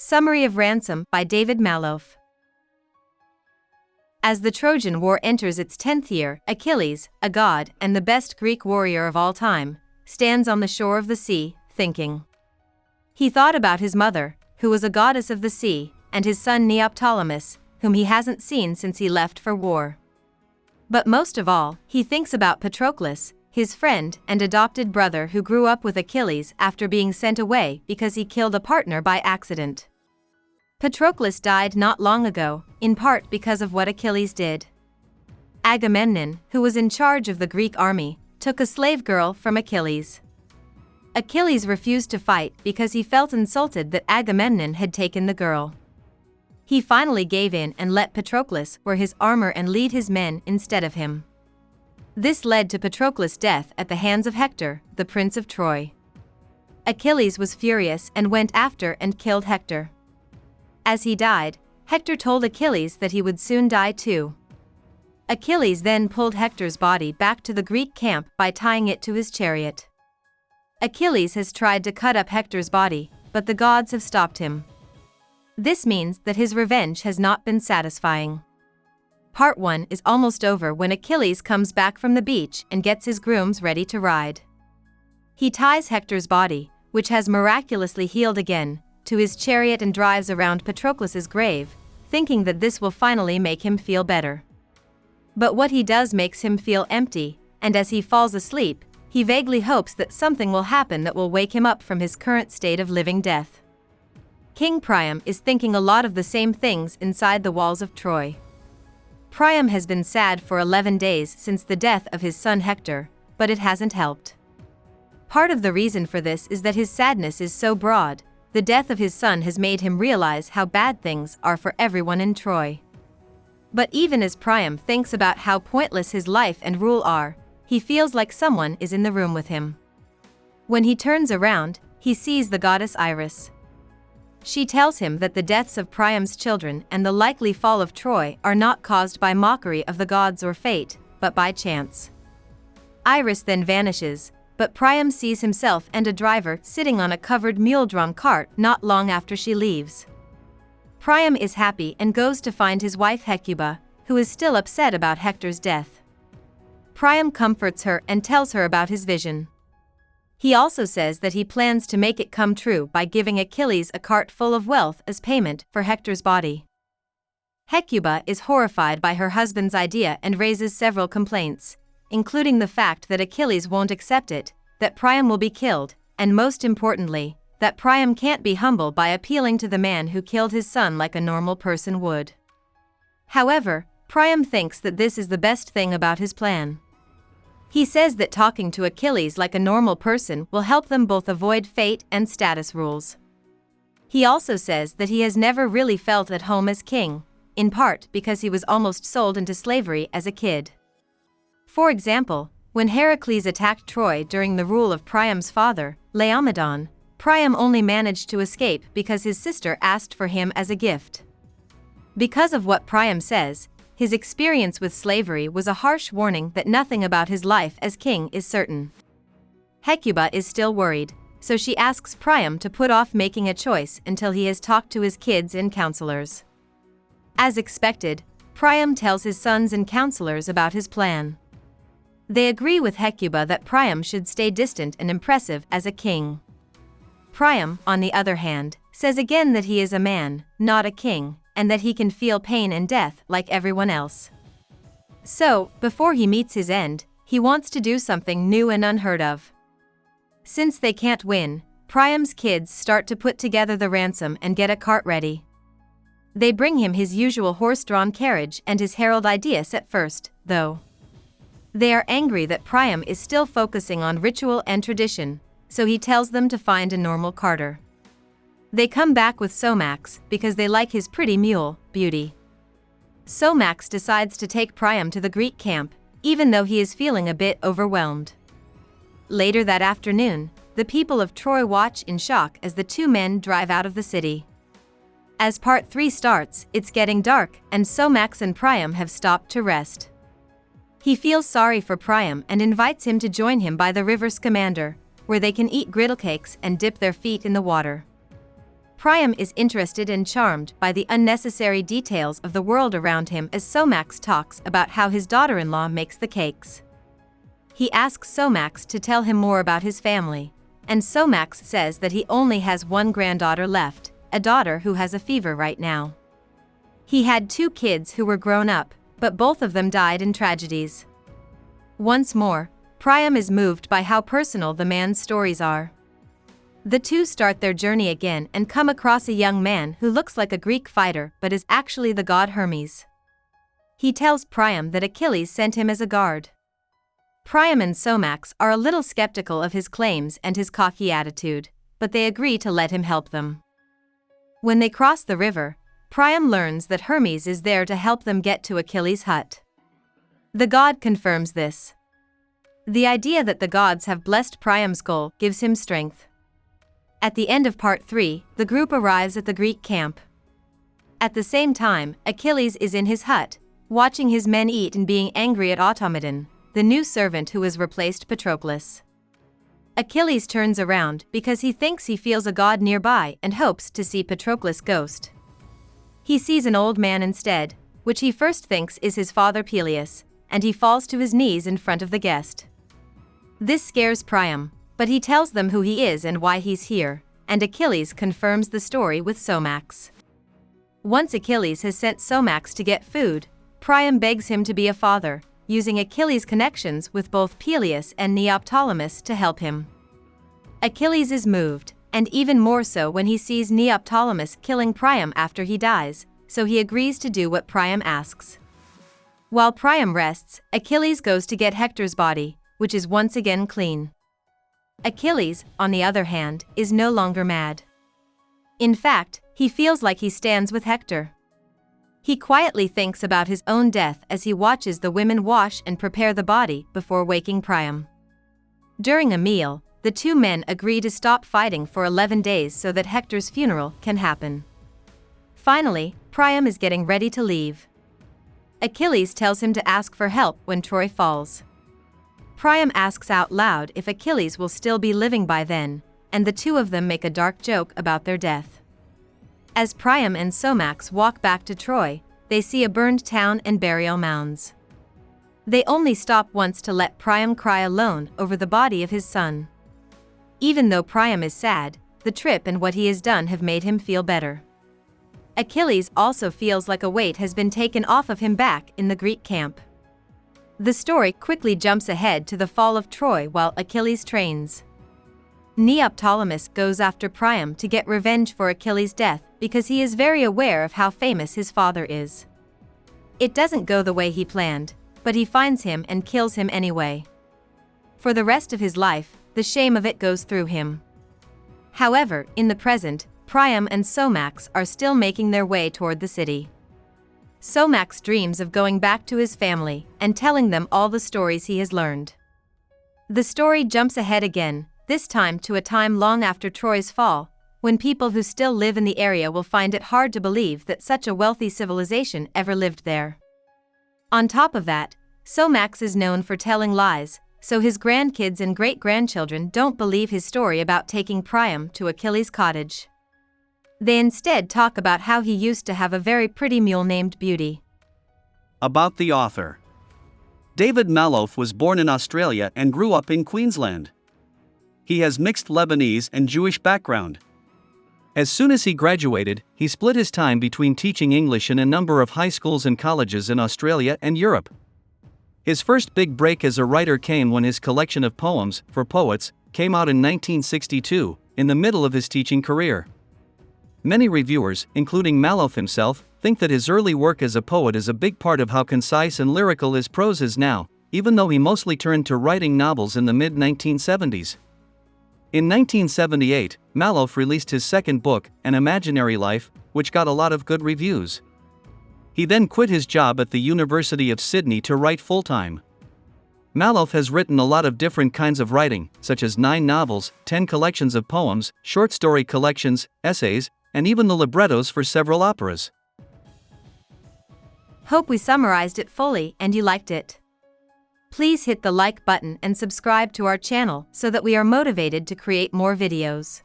Summary of Ransom by David Malouf. As the Trojan War enters its 10th year, Achilles, a god and the best Greek warrior of all time, stands on the shore of the sea, thinking. He thought about his mother, who was a goddess of the sea, and his son Neoptolemus, whom he hasn't seen since he left for war. But most of all, he thinks about Patroclus, his friend and adopted brother who grew up with Achilles after being sent away because he killed a partner by accident. Patroclus died not long ago, in part because of what Achilles did. Agamemnon, who was in charge of the Greek army, took a slave girl from Achilles. Achilles refused to fight because he felt insulted that Agamemnon had taken the girl. He finally gave in and let Patroclus wear his armor and lead his men instead of him. This led to Patroclus' death at the hands of Hector, the prince of Troy. Achilles was furious and went after and killed Hector. As he died, Hector told Achilles that he would soon die too. Achilles then pulled Hector's body back to the Greek camp by tying it to his chariot. Achilles has tried to cut up Hector's body, but the gods have stopped him. This means that his revenge has not been satisfying. Part 1 is almost over when Achilles comes back from the beach and gets his grooms ready to ride. He ties Hector's body, which has miraculously healed again, to his chariot and drives around Patroclus's grave, thinking that this will finally make him feel better. But what he does makes him feel empty, and as he falls asleep, he vaguely hopes that something will happen that will wake him up from his current state of living death. King Priam is thinking a lot of the same things inside the walls of Troy. Priam has been sad for 11 days since the death of his son Hector, but it hasn't helped. Part of the reason for this is that his sadness is so broad. The death of his son has made him realize how bad things are for everyone in Troy. But even as Priam thinks about how pointless his life and rule are, he feels like someone is in the room with him. When he turns around, he sees the goddess Iris. She tells him that the deaths of Priam's children and the likely fall of Troy are not caused by mockery of the gods or fate, but by chance. Iris then vanishes, but Priam sees himself and a driver sitting on a covered mule-drawn cart not long after she leaves. Priam is happy and goes to find his wife Hecuba, who is still upset about Hector's death. Priam comforts her and tells her about his vision. He also says that he plans to make it come true by giving Achilles a cart full of wealth as payment for Hector's body. Hecuba is horrified by her husband's idea and raises several complaints, including the fact that Achilles won't accept it, that Priam will be killed, and most importantly, that Priam can't be humble by appealing to the man who killed his son like a normal person would. However, Priam thinks that this is the best thing about his plan. He says that talking to Achilles like a normal person will help them both avoid fate and status rules. He also says that he has never really felt at home as king, in part because he was almost sold into slavery as a kid. For example, when Heracles attacked Troy during the rule of Priam's father, Laomedon, Priam only managed to escape because his sister asked for him as a gift. Because of what Priam says, his experience with slavery was a harsh warning that nothing about his life as king is certain. Hecuba is still worried, so she asks Priam to put off making a choice until he has talked to his kids and counselors. As expected, Priam tells his sons and counselors about his plan. They agree with Hecuba that Priam should stay distant and impressive as a king. Priam, on the other hand, says again that he is a man, not a king, and that he can feel pain and death like everyone else. So, before he meets his end, he wants to do something new and unheard of. Since they can't win, Priam's kids start to put together the ransom and get a cart ready. They bring him his usual horse-drawn carriage and his herald Idaeus at first, though. They are angry that Priam is still focusing on ritual and tradition, so he tells them to find a normal carter. They come back with Somax because they like his pretty mule, Beauty. Somax decides to take Priam to the Greek camp, even though he is feeling a bit overwhelmed. Later that afternoon, the people of Troy watch in shock as the two men drive out of the city. As part 3 starts, it's getting dark, and Somax and Priam have stopped to rest. He feels sorry for Priam and invites him to join him by the river Scamander, where they can eat griddle cakes and dip their feet in the water. Priam is interested and charmed by the unnecessary details of the world around him as Somax talks about how his daughter-in-law makes the cakes. He asks Somax to tell him more about his family, and Somax says that he only has one granddaughter left, a daughter who has a fever right now. He had 2 kids who were grown up, but both of them died in tragedies. Once more, Priam is moved by how personal the man's stories are. The two start their journey again and come across a young man who looks like a Greek fighter but is actually the god Hermes. He tells Priam that Achilles sent him as a guard. Priam and Somax are a little skeptical of his claims and his cocky attitude, but they agree to let him help them. When they cross the river, Priam learns that Hermes is there to help them get to Achilles' hut. The god confirms this. The idea that the gods have blessed Priam's goal gives him strength. At the end of part 3, the group arrives at the Greek camp. At the same time, Achilles is in his hut, watching his men eat and being angry at Automedon, the new servant who has replaced Patroclus. Achilles turns around because he thinks he feels a god nearby and hopes to see Patroclus' ghost. He sees an old man instead, which he first thinks is his father Peleus, and he falls to his knees in front of the guest. This scares Priam, but he tells them who he is and why he's here, and Achilles confirms the story with Somax. Once Achilles has sent Somax to get food, Priam begs him to be a father, using Achilles' connections with both Peleus and Neoptolemus to help him. Achilles is moved, and even more so when he sees Neoptolemus killing Priam after he dies, so he agrees to do what Priam asks. While Priam rests, Achilles goes to get Hector's body, which is once again clean. Achilles, on the other hand, is no longer mad. In fact, he feels like he stands with Hector. He quietly thinks about his own death as he watches the women wash and prepare the body before waking Priam. During a meal, the two men agree to stop fighting for 11 days so that Hector's funeral can happen. Finally, Priam is getting ready to leave. Achilles tells him to ask for help when Troy falls. Priam asks out loud if Achilles will still be living by then, and the two of them make a dark joke about their death. As Priam and Somax walk back to Troy, they see a burned town and burial mounds. They only stop once to let Priam cry alone over the body of his son. Even though Priam is sad, the trip and what he has done have made him feel better. Achilles also feels like a weight has been taken off of him back in the Greek camp. The story quickly jumps ahead to the fall of Troy while Achilles trains. Neoptolemus goes after Priam to get revenge for Achilles' death because he is very aware of how famous his father is. It doesn't go the way he planned, but he finds him and kills him anyway. For the rest of his life, the shame of it goes through him. However, in the present, Priam and Somax are still making their way toward the city. Somax dreams of going back to his family and telling them all the stories he has learned. The story jumps ahead again, this time to a time long after Troy's fall, when people who still live in the area will find it hard to believe that such a wealthy civilization ever lived there. On top of that, Somax is known for telling lies, so his grandkids and great-grandchildren don't believe his story about taking Priam to Achilles' cottage. They instead talk about how he used to have a very pretty mule named Beauty. About the author. David Malouf was born in Australia and grew up in Queensland. He has mixed Lebanese and Jewish background. As soon as he graduated, he split his time between teaching English in a number of high schools and colleges in Australia and Europe. His first big break as a writer came when his collection of poems, For Poets, came out in 1962, in the middle of his teaching career. Many reviewers, including Malouf himself, think that his early work as a poet is a big part of how concise and lyrical his prose is now, even though he mostly turned to writing novels in the mid-1970s. In 1978, Malouf released his second book, An Imaginary Life, which got a lot of good reviews. He then quit his job at the University of Sydney to write full-time. Malouf has written a lot of different kinds of writing, such as 9 novels, 10 collections of poems, short story collections, essays, and even the librettos for several operas. Hope we summarized it fully and you liked it. Please hit the like button and subscribe to our channel so that we are motivated to create more videos.